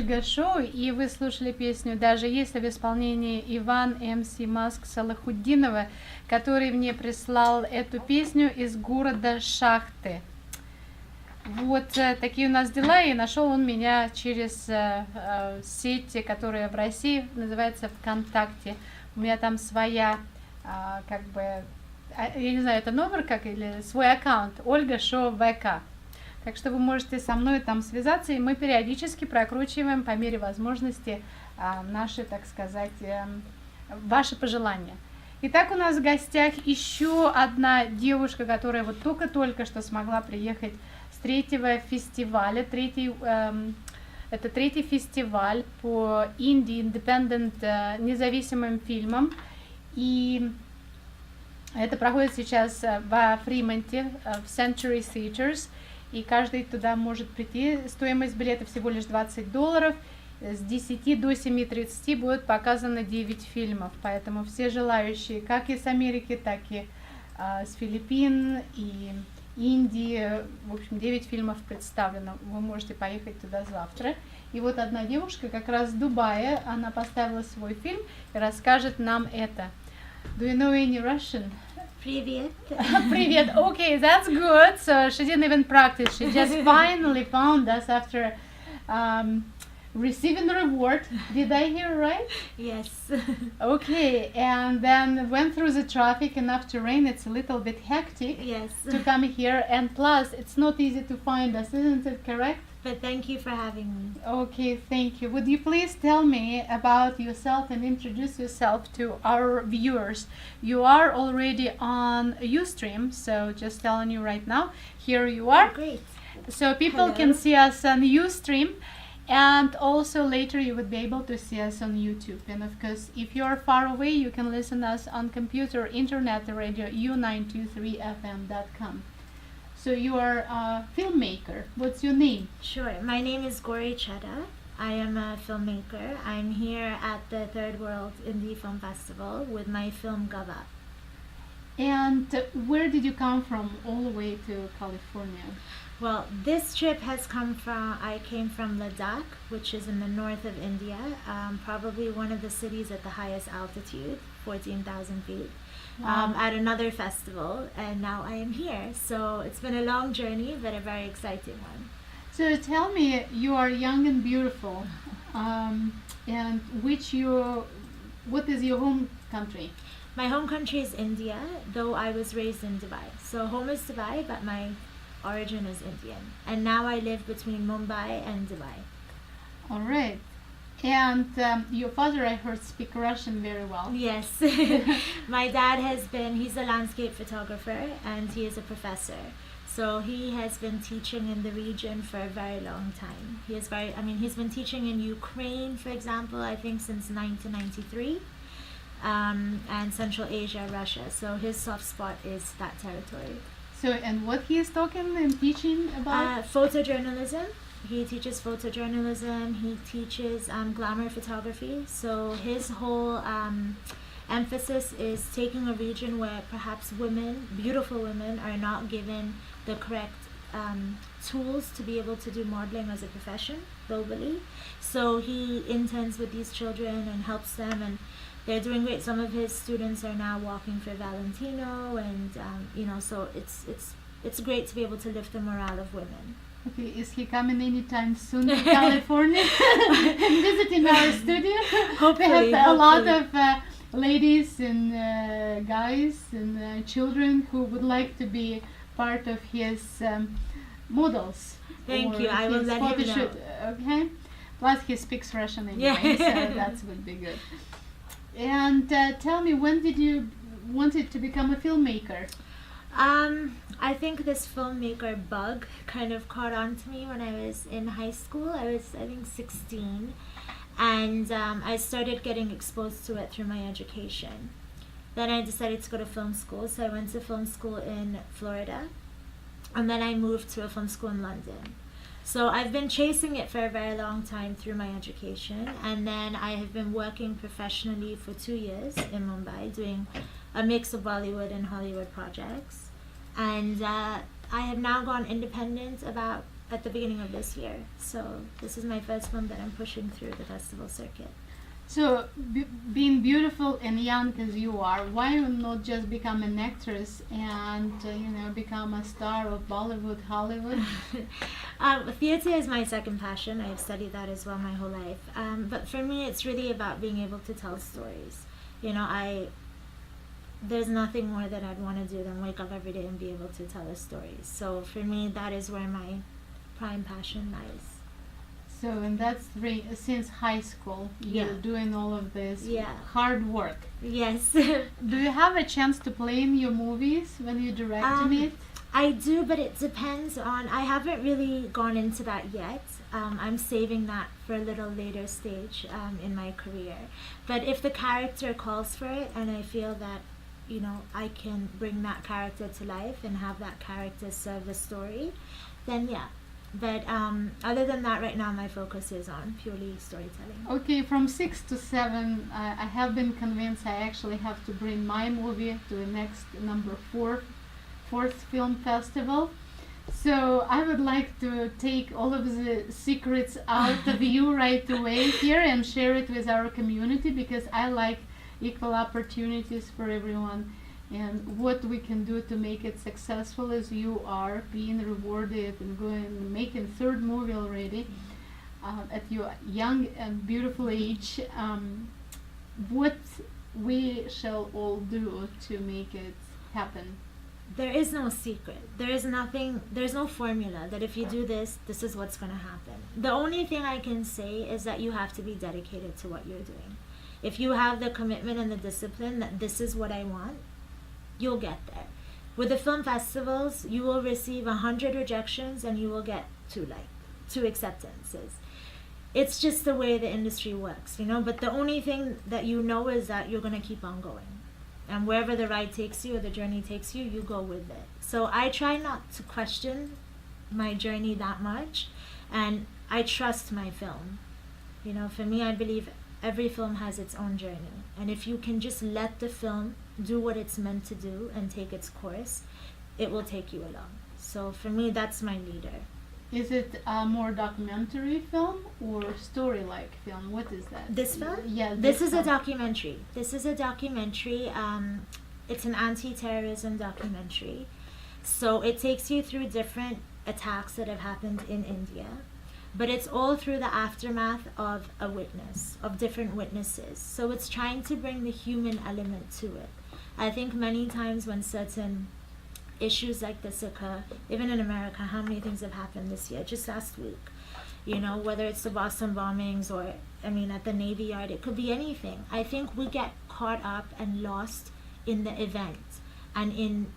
Ольга Шоу, и вы слушали песню «Даже если» в исполнении Иван МС Маск Салахуддинова, который мне прислал эту песню из города Шахты. Вот такие у нас дела, и нашел он меня через сеть, которая в России называется ВКонтакте. У меня там своя, я не знаю, это номер как, или свой аккаунт, Ольга Шоу ВК. Так что вы можете со мной там связаться, и мы периодически прокручиваем по мере возможности наши, так сказать, ваши пожелания. Итак, у нас в гостях еще одна девушка, которая вот только-только что смогла приехать с третьего фестиваля. Это третий фестиваль по инди-индепендент независимым фильмам. И это проходит сейчас во Фримонте, в Century Theatres. И каждый туда может прийти. Стоимость билета всего лишь $20. С 10 до 7:30 будет показано 9 фильмов. Поэтому все желающие, как из Америки, так и с Филиппин и Индии, в общем, 9 фильмов представлено. Вы можете поехать туда завтра. И вот одна девушка как раз в Дубае, она поставила свой фильм и расскажет нам это. Do you know any Russian? Привет. Привет. Okay, that's good. So she didn't even practice. She just finally found us after receiving the reward. Did I hear right? Yes. Okay, and then went through the traffic, and after rain it's a little bit hectic. Yes. To come here, and plus it's not easy to find us, isn't it correct? But thank you for having me. Okay, thank you. Would you please tell me about yourself and introduce yourself to our viewers? You are already on Ustream, so just telling you right now, here you are. Oh, great. So people Hello. can see us on Ustream, and also later you would be able to see us on YouTube. And of course, if you are far away, you can listen us on computer, internet, radio, u923fm.com. So you are a filmmaker. What's your name? Sure. My name is Chedda. I am a filmmaker. I'm here at the Third World Indie Film Festival with my film Gava. And where did you come from all the way to California? Well, this trip has I came from Ladakh, which is in the north of India, probably one of the cities at the highest altitude, 14,000 feet. Wow. At another festival, and now I am here. So it's been a long journey, but a very exciting one. So tell me, you are young and beautiful, and what is your home country? My home country is India, though I was raised in Dubai. So home is Dubai, but my origin is Indian. And now I live between Mumbai and Dubai. All right. And your father, I heard, speak Russian very well. Yes. My dad he's a landscape photographer, and he is a professor. So he has been teaching in the region for a very long time. He's been teaching in Ukraine, for example, I think since 1993, and Central Asia, Russia. So his soft spot is that territory. So, and what he is talking and teaching about? Photojournalism. He teaches photojournalism. He teaches glamour photography. So his whole emphasis is taking a region where perhaps beautiful women, are not given the correct tools to be able to do modeling as a profession globally. So he interns with these children and helps them, and they're doing great. Some of his students are now walking for Valentino, and so it's great to be able to lift the morale of women. Okay, is he coming anytime soon to California and visiting our studio? Hopefully, we have a lot of ladies and guys and children who would like to be part of his models. Thank you. I will let him know. Okay. Plus, he speaks Russian anyway, so that would be good. And tell me, when did you wanted to become a filmmaker? I think this filmmaker bug kind of caught on to me when I was in high school. I think 16, and I started getting exposed to it through my education. Then I decided to go to film school, so I went to film school in Florida, and then I moved to a film school in London. So I've been chasing it for a very long time through my education, and then I have been working professionally for 2 years in Mumbai, doing a mix of Bollywood and Hollywood projects. And I have now gone independent about at the beginning of this year. So this is my first film that I'm pushing through the festival circuit. So, being beautiful and young as you are, why not just become an actress and become a star of Bollywood, Hollywood? Theater is my second passion. I've studied that as well my whole life. But for me, it's really about being able to tell stories. There's nothing more that I'd want to do than wake up every day and be able to tell a story. So for me, that is where my prime passion lies. So, and that's since high school, you're doing all of this hard work. Yes. Do you have a chance to play in your movies when you direct it? I do, but it depends on, I haven't really gone into that yet. I'm saving that for a little later stage in my career. But if the character calls for it and I feel that, I can bring that character to life and have that character serve the story, then yeah. But other than that, right now my focus is on purely storytelling. Okay, from 6 to 7, I have been convinced I actually have to bring my movie to the next number 4th film festival. So I would like to take all of the secrets out of you right away here and share it with our community, because I like equal opportunities for everyone. And what we can do to make it successful as you are being rewarded and making 3rd movie already at your young and beautiful age. What we shall all do to make it happen? There is no secret. There's no formula that if you do this, this is what's going to happen. The only thing I can say is that you have to be dedicated to what you're doing. If you have the commitment and the discipline that this is what I want, you'll get there. With the film festivals, you will receive 100 rejections and you will get 2 acceptances. It's just the way the industry works, but the only thing that is that you're going to keep on going. And wherever the ride takes you or the journey takes you, you go with it. So I try not to question my journey that much, and I trust my film. For me, I believe every film has its own journey. And if you can just let the film do what it's meant to do and take its course, it will take you along. So for me, that's my leader. Is it a more documentary film or story-like film? What is that? This film? Yeah. This is a documentary. It's an anti-terrorism documentary. So it takes you through different attacks that have happened in India. But it's all through the aftermath of of different witnesses. So it's trying to bring the human element to it. I think many times when certain issues like this occur, even in America, how many things have happened this year, just last week, whether it's the Boston bombings or, at the Navy Yard, it could be anything. I think we get caught up and lost in the event and in,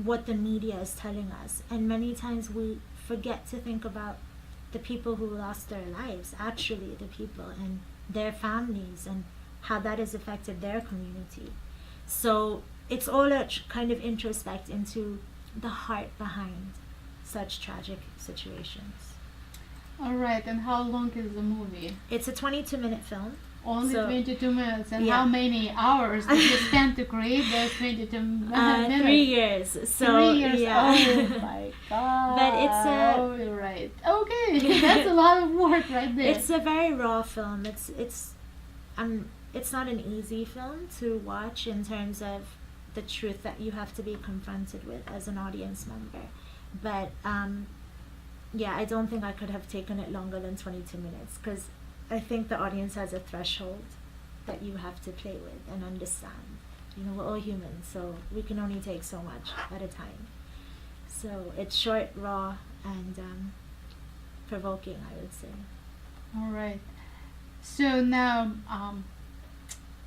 what the media is telling us. And many times we forget to think about the people who lost their lives, actually the people and their families and how that has affected their community. So it's all a kind of introspect into the heart behind such tragic situations. All right, and how long is the movie? It's a 22-minute film. Only 22 minutes. And how many hours did you spend to create those 22 minutes? 3 years. So 3 years. Yeah. Oh my god. But it's oh, you're right. Okay, that's a lot of work right there. It's a very raw film. It's not an easy film to watch in terms of the truth that you have to be confronted with as an audience member. But I don't think I could have taken it longer than 22 minutes, because I think the audience has a threshold that you have to play with and understand. We're all humans, so we can only take so much at a time. So it's short, raw, and provoking, I would say. All right. So now,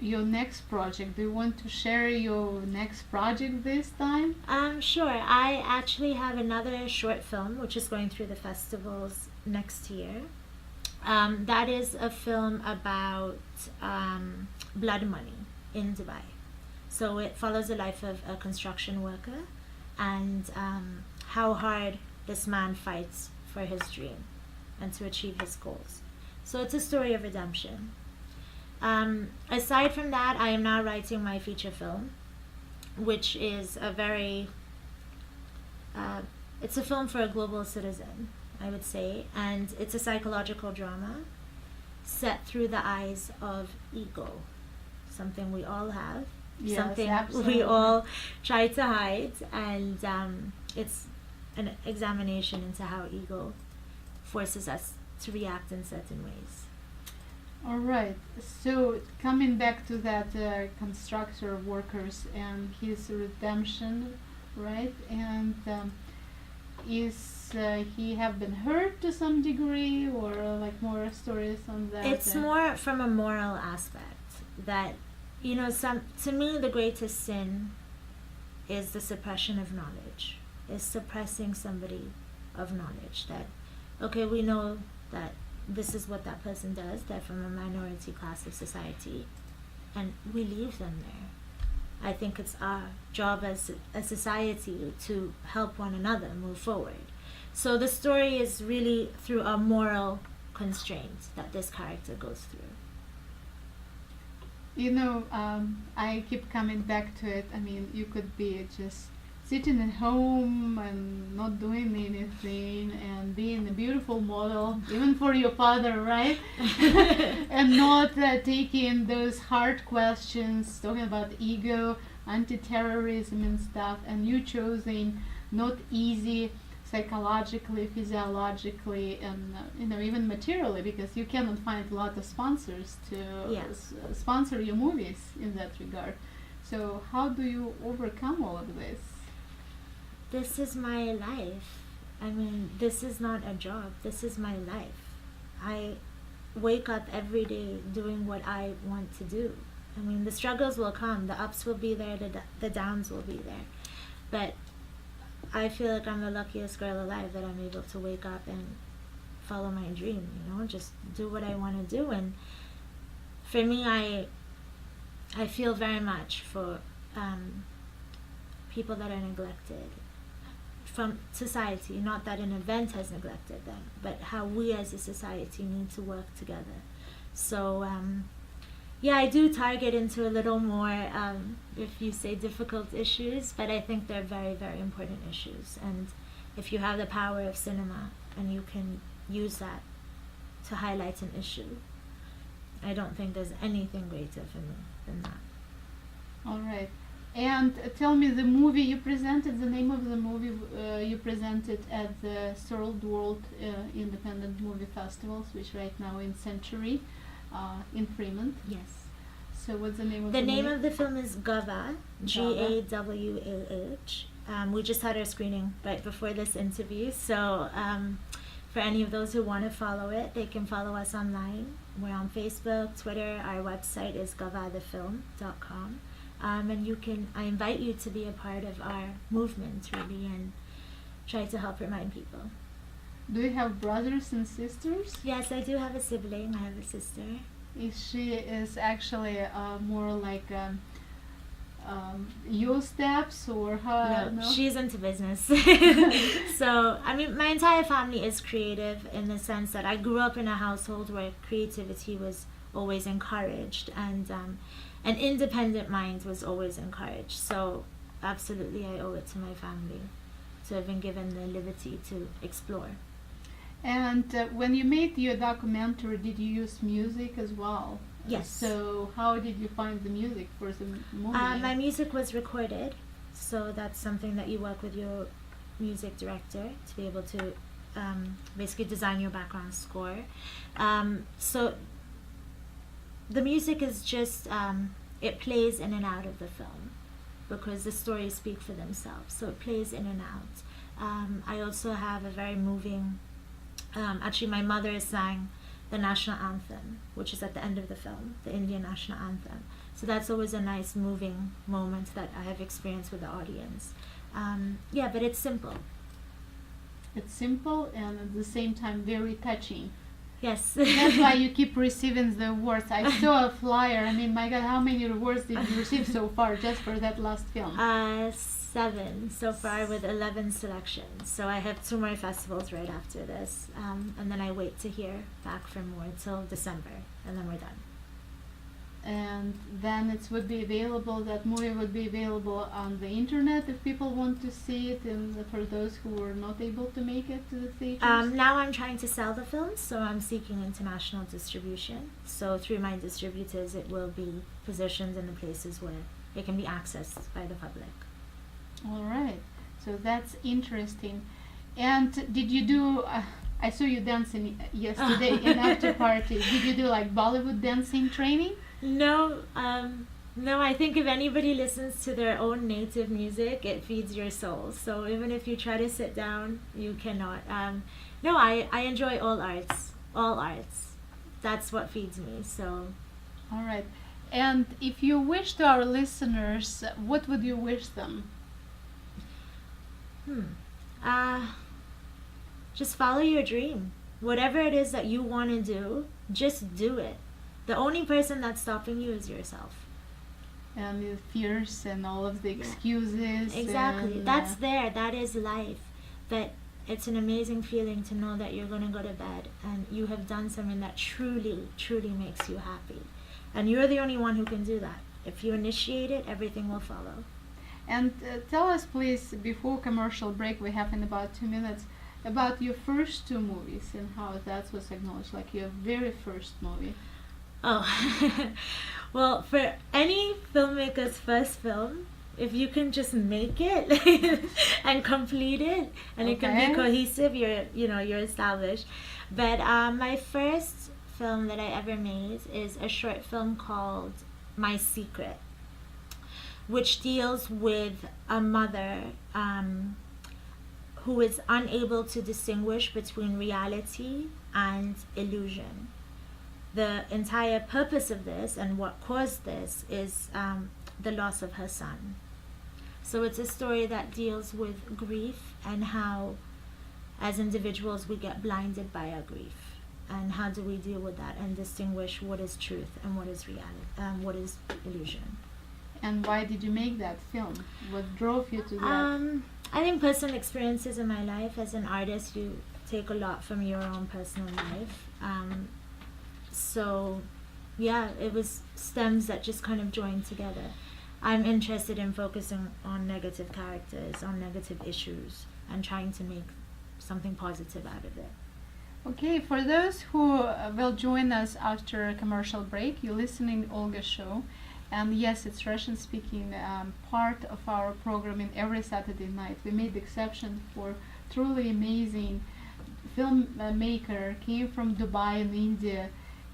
your next project. Do you want to share your next project this time? Sure. I actually have another short film which is going through the festivals next year. That is a film about blood money in Dubai. So it follows the life of a construction worker and how hard this man fights for his dream and to achieve his goals. So it's a story of redemption. Aside from that, I am now writing my feature film, which is a very, it's a film for a global citizen. I would say, and it's a psychological drama set through the eyes of ego, something we all have, Yes, something absolutely. we all try to hide, and it's an examination into how ego forces us to react in certain ways. All right. So coming back to that constructor workers and his redemption, right? And is he have been hurt to some degree, or like more stories on that? It's more from a moral aspect that, you know, to me the greatest sin is the suppression of knowledge, is suppressing somebody of knowledge. That, okay, we know that this is what that person does, they're from a minority class of society, and we leave them there. I think it's our job as a society to help one another move forward. So the story is really through a moral constraint that this character goes through. You know, I keep coming back to it. I mean, you could be just sitting at home and not doing anything and being a beautiful model, even for your father, right? And not taking those hard questions, talking about ego, anti-terrorism and stuff, and you choosing not easy psychologically, physiologically, and you know, even materially, because you cannot find a lot of sponsors to Yes. sponsor your movies in that regard. So how do you overcome all of this? This is my life. I mean, this is not a job. This is my life. I wake up every day doing what I want to do. I mean, the struggles will come. The ups will be there. The downs will be there. But I feel like I'm the luckiest girl alive that I'm able to wake up and follow my dream, you know, just do what I want to do. And for me, I feel very much for people that are neglected from society. Not that an event has neglected them, but how we as a society need to work together. So yeah, I do target into a little more, if you say, difficult issues, but I think they're very, very important issues. And if you have the power of cinema and you can use that to highlight an issue, I don't think there's anything greater for me than that. All right. And tell me, the movie you presented, the name of the movie you presented at the Third World Independent Movie Festivals, which right now in Century, in Fremont. Yes. So what's the name of The the name movie? of the film is Gawah, Gawah. We just had our screening right before this interview, so for any of those who want to follow it, they can follow us online. We're on Facebook, Twitter. Our website is gawahthefilm.com. And I invite you to be a part of our movement, really, and try to help remind people. Do you have brothers and sisters? Yes, I do have a sibling. I have a sister. She is actually more like your steps, or her? No, she's into business. So, I mean, my entire family is creative in the sense that I grew up in a household where creativity was always encouraged, and an independent mind was always encouraged. So, absolutely, I owe it to my family to have been given the liberty to explore. And when you made your documentary, did you use music as well? Yes. So how did you find the music for the movie? My music was recorded, so that's something that you work with your music director to be able to basically design your background score. So the music is just, it plays in and out of the film because the stories speak for themselves, so it plays in and out. I also have a very moving, actually my mother sang the national anthem, which is at the end of the film, the Indian national anthem. So that's always a nice moving moment that I have experienced with the audience. Yeah, but it's simple. It's simple and at the same time very touching. Yes. That's why you keep receiving the awards. I saw a flyer. I mean, my God, how many awards did you receive so far just for that last film? 7 so far with 11 selections. So I have 2 more festivals right after this. And then I wait to hear back for more till December, and then we're done. and then it would be available, that movie would be available on the internet if people want to see it, and for those who were not able to make it to the theaters? Now I'm trying to sell the film, so I'm seeking international distribution. So through my distributors, it will be positioned in the places where it can be accessed by the public. All right, so that's interesting. And did you do, I saw you dancing yesterday in after party. Did you do like Bollywood dancing training? No, I think if anybody listens to their own native music, it feeds your soul. So even if you try to sit down, you cannot. No, I enjoy all arts. All arts. That's what feeds me. So. All right. And if you wish to our listeners, what would you wish them? Just follow your dream. Whatever it is that you want to do, just do it. The only person that's stopping you is yourself. And the fears and all of the excuses. Exactly. And, that's there. That is life. But it's an amazing feeling to know that you're going to go to bed and you have done something that truly, truly makes you happy. And you're the only one who can do that. If you initiate it, everything will follow. And tell us, please, before commercial break, we have in about 2 minutes, about your first 2 movies and how that was acknowledged, like your very first movie. Oh, well, for any filmmaker's first film, if you can just make it and complete it, and it can be cohesive, you're established. But my first film that I ever made is a short film called My Secret, which deals with a mother who is unable to distinguish between reality and illusion. The entire purpose of this and what caused this is the loss of her son. So it's a story that deals with grief and how, as individuals, we get blinded by our grief. And how do we deal with that and distinguish what is truth and what is reality, what is illusion. And why did you make that film? What drove you to that? I think personal experiences in my life. As an artist, you take a lot from your own personal life. So, yeah, it was stems that just kind of joined together. I'm interested in focusing on negative characters, on negative issues, and trying to make something positive out of it. Okay, for those who will join us after a commercial break, you're listening to Olga's show. And yes, it's Russian-speaking part of our programming every Saturday night. We made the exception for truly amazing filmmaker, came from Dubai in India,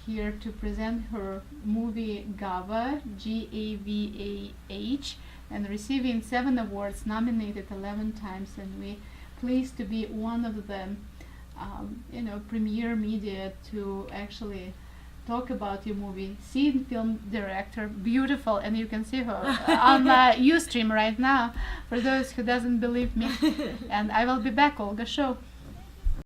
here to present her movie Gavah, Gavah, and receiving 7 awards, nominated 11 times, and we pleased to be one of the premier media to actually talk about your movie. Scene film director, beautiful, and you can see her on Ustream right now, for those who doesn't believe me. And I will be back, Olga Show.